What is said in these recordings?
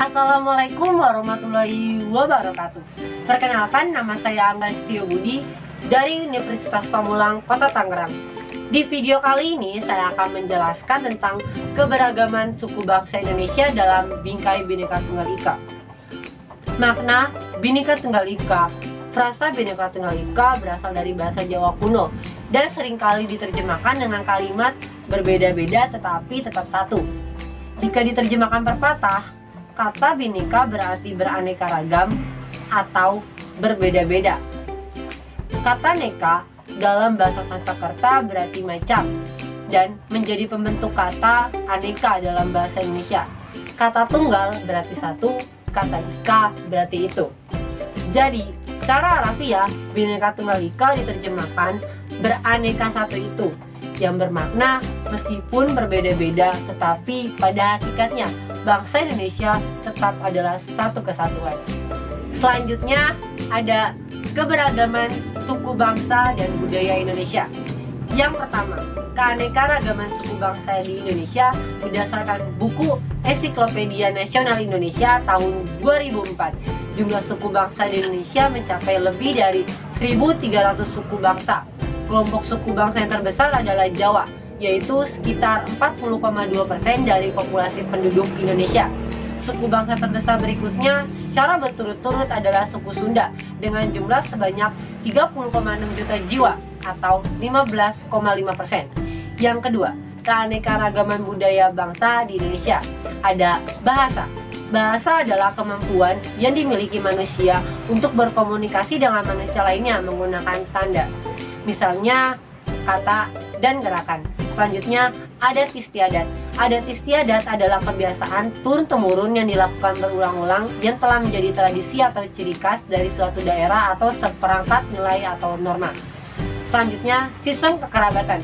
Assalamualaikum warahmatullahi wabarakatuh. Perkenalkan, nama saya Angga Setio Budi dari Universitas Pamulang, Kota Tangerang. Di video kali ini saya akan menjelaskan tentang keberagaman suku bangsa Indonesia dalam bingkai Bhinneka Tunggal Ika. Makna Bhinneka Tunggal Ika. Frasa Bhinneka Tunggal Ika berasal dari bahasa Jawa kuno dan seringkali diterjemahkan dengan kalimat berbeda-beda tetapi tetap satu. Jika diterjemahkan per patah, kata Bhinneka berarti beraneka ragam atau berbeda-beda. Kata neka dalam bahasa Sanskerta berarti macam dan menjadi pembentuk kata aneka dalam bahasa Indonesia. Kata tunggal berarti satu, kata ika berarti itu. Jadi, secara harfiah Bhinneka Tunggal Ika diterjemahkan beraneka satu itu, yang bermakna meskipun berbeda-beda tetapi pada hakikatnya bangsa Indonesia tetap adalah satu kesatuan. Selanjutnya ada keberagaman suku bangsa dan budaya Indonesia. Yang pertama, keanekaragaman suku bangsa di Indonesia berdasarkan buku Ensiklopedia Nasional Indonesia tahun 2004. Jumlah suku bangsa di Indonesia mencapai lebih dari 1.300 suku bangsa. Kelompok suku bangsa yang terbesar adalah Jawa, yaitu sekitar 40,2% dari populasi penduduk Indonesia. Suku bangsa terbesar berikutnya secara berturut-turut adalah suku Sunda dengan jumlah sebanyak 30,6 juta jiwa atau 15,5%. Yang kedua, keanekaragaman budaya bangsa di Indonesia. Ada bahasa. Bahasa adalah kemampuan yang dimiliki manusia untuk berkomunikasi dengan manusia lainnya menggunakan tanda. Misalnya kata dan gerakan. Selanjutnya adat istiadat. Adat istiadat adalah kebiasaan turun-temurun yang dilakukan berulang-ulang yang telah menjadi tradisi atau ciri khas dari suatu daerah atau seperangkat nilai atau norma. Selanjutnya sistem kekerabatan.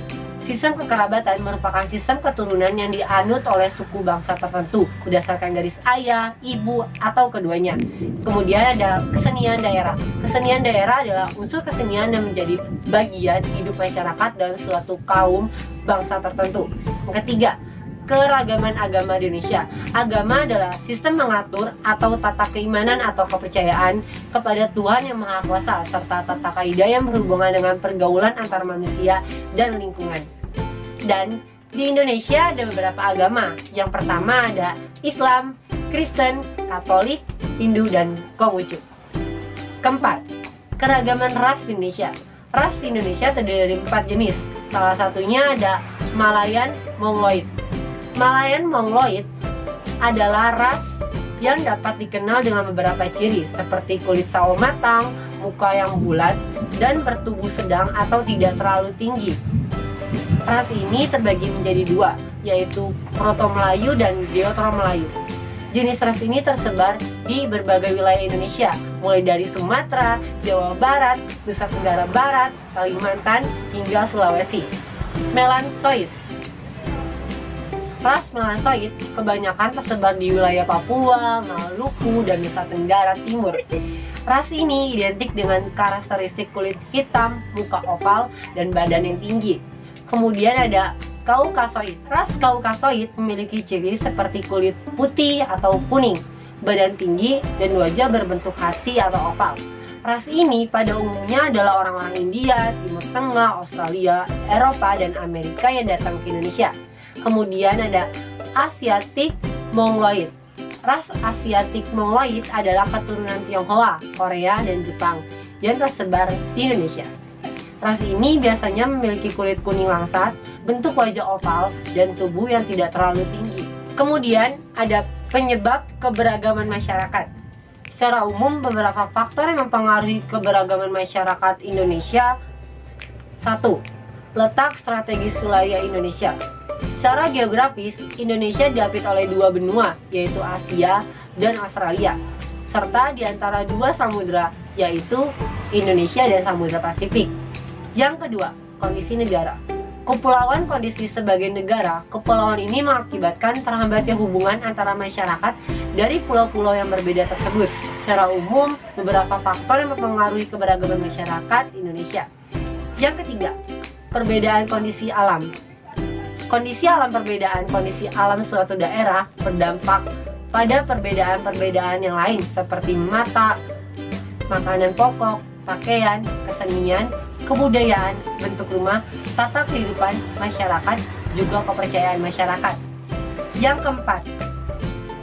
Sistem kekerabatan merupakan sistem keturunan yang dianut oleh suku bangsa tertentu berdasarkan garis ayah, ibu, atau keduanya. Kemudian ada kesenian daerah. Kesenian daerah adalah unsur kesenian yang menjadi bagian hidup masyarakat dalam suatu kaum bangsa tertentu. Yang ketiga, keragaman agama di Indonesia. Agama adalah sistem mengatur atau tata keimanan atau kepercayaan kepada Tuhan yang Maha Kuasa serta tata kaidah yang berhubungan dengan pergaulan antar manusia dan lingkungan. Dan di Indonesia ada beberapa agama. Yang pertama ada Islam, Kristen, Katolik, Hindu, dan Konghucu. Keempat, keragaman ras di Indonesia. Ras di Indonesia terdiri dari 4 jenis. Salah satunya ada Malayan Mongoloid. Malayan Mongoloid adalah ras yang dapat dikenal dengan beberapa ciri seperti kulit sawo matang, muka yang bulat, dan bertubuh sedang atau tidak terlalu tinggi. Ras ini terbagi menjadi dua, yaitu Proto-Melayu dan Deutero-Melayu. Jenis ras ini tersebar di berbagai wilayah Indonesia, mulai dari Sumatera, Jawa Barat, Nusa Tenggara Barat, Kalimantan, hingga Sulawesi. Melansoid. Ras Melansoid kebanyakan tersebar di wilayah Papua, Maluku, dan Nusa Tenggara Timur. Ras ini identik dengan karakteristik kulit hitam, muka oval, dan badan yang tinggi. Kemudian ada Kaukasoid. Ras Kaukasoid memiliki ciri seperti kulit putih atau kuning, badan tinggi, dan wajah berbentuk hati atau oval. Ras ini pada umumnya adalah orang-orang India, Timur Tengah, Australia, Eropa, dan Amerika yang datang ke Indonesia. Kemudian ada Asiatic Mongoloid. Ras Asiatic Mongoloid adalah keturunan Tionghoa, Korea, dan Jepang yang tersebar di Indonesia. Ras ini biasanya memiliki kulit kuning langsat, bentuk wajah oval, dan tubuh yang tidak terlalu tinggi. Kemudian ada penyebab keberagaman masyarakat. Secara umum, beberapa faktor yang mempengaruhi keberagaman masyarakat Indonesia. 1. Letak strategis wilayah Indonesia. Secara geografis, Indonesia diapit oleh dua benua, yaitu Asia dan Australia, serta di antara dua samudra, yaitu Indonesia dan Samudra Pasifik. Yang kedua, kondisi negara. Kepulauan kondisi sebagai negara, kepulauan ini mengakibatkan terhambatnya hubungan antara masyarakat dari pulau-pulau yang berbeda tersebut. Secara umum, beberapa faktor yang mempengaruhi keberagaman masyarakat Indonesia. Yang ketiga, perbedaan kondisi alam. Kondisi alam suatu daerah berdampak pada perbedaan-perbedaan yang lain seperti mata, makanan pokok, pakaian, kesenian, kebudayaan, bentuk rumah, tata kehidupan masyarakat, juga kepercayaan masyarakat. Yang keempat,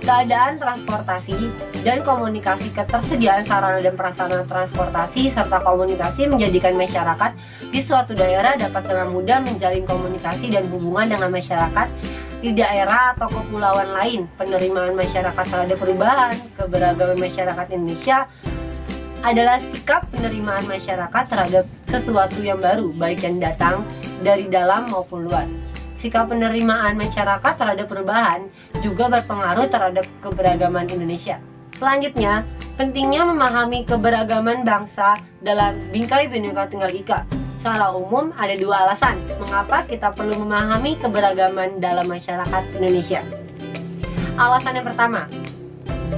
keadaan transportasi dan komunikasi. Ketersediaan sarana dan prasarana transportasi serta komunikasi menjadikan masyarakat di suatu daerah dapat dengan mudah menjalin komunikasi dan hubungan dengan masyarakat di daerah atau kepulauan lain. Penerimaan masyarakat terhadap perubahan keberagaman masyarakat Indonesia adalah sikap penerimaan masyarakat terhadap sesuatu yang baru, baik yang datang dari dalam maupun luar. Sikap penerimaan masyarakat terhadap perubahan juga berpengaruh terhadap keberagaman Indonesia. Selanjutnya, pentingnya memahami keberagaman bangsa dalam Bingkai Bhinneka Tunggal Ika. Secara umum, ada dua alasan mengapa kita perlu memahami keberagaman dalam masyarakat Indonesia. Alasan yang pertama,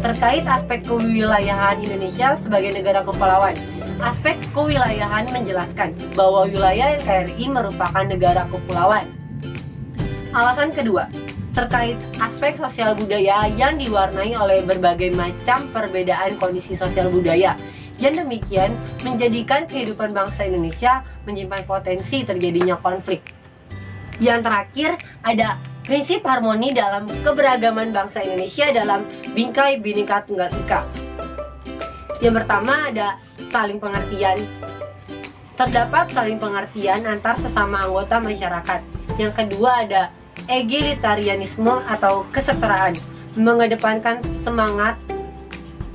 terkait aspek kewilayahan Indonesia sebagai negara kepulauan. Aspek kewilayahan menjelaskan bahwa wilayah NKRI merupakan negara kepulauan. Alasan kedua, terkait aspek sosial budaya yang diwarnai oleh berbagai macam perbedaan kondisi sosial budaya, yang demikian menjadikan kehidupan bangsa Indonesia menyimpan potensi terjadinya konflik. Yang terakhir, ada prinsip harmoni dalam keberagaman bangsa Indonesia dalam Bingkai Bhinneka Tunggal Ika. Yang pertama ada saling pengertian. Terdapat saling pengertian antar sesama anggota masyarakat. Yang kedua ada egalitarianisme atau kesetaraan, mengedepankan semangat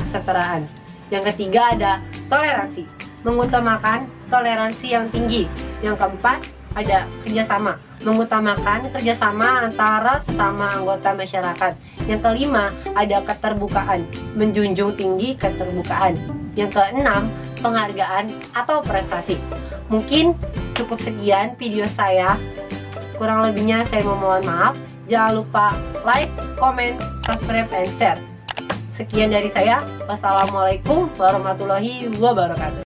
kesetaraan. Yang ketiga ada toleransi, mengutamakan toleransi yang tinggi. Yang keempat ada kerjasama, mengutamakan kerjasama antara sesama anggota masyarakat. Yang kelima ada keterbukaan, menjunjung tinggi keterbukaan. Yang keenam penghargaan atau prestasi. Mungkin cukup sekian video saya, kurang lebihnya saya memohon maaf. Jangan lupa like, comment, subscribe, and share. Sekian dari saya. Wassalamualaikum warahmatullahi wabarakatuh.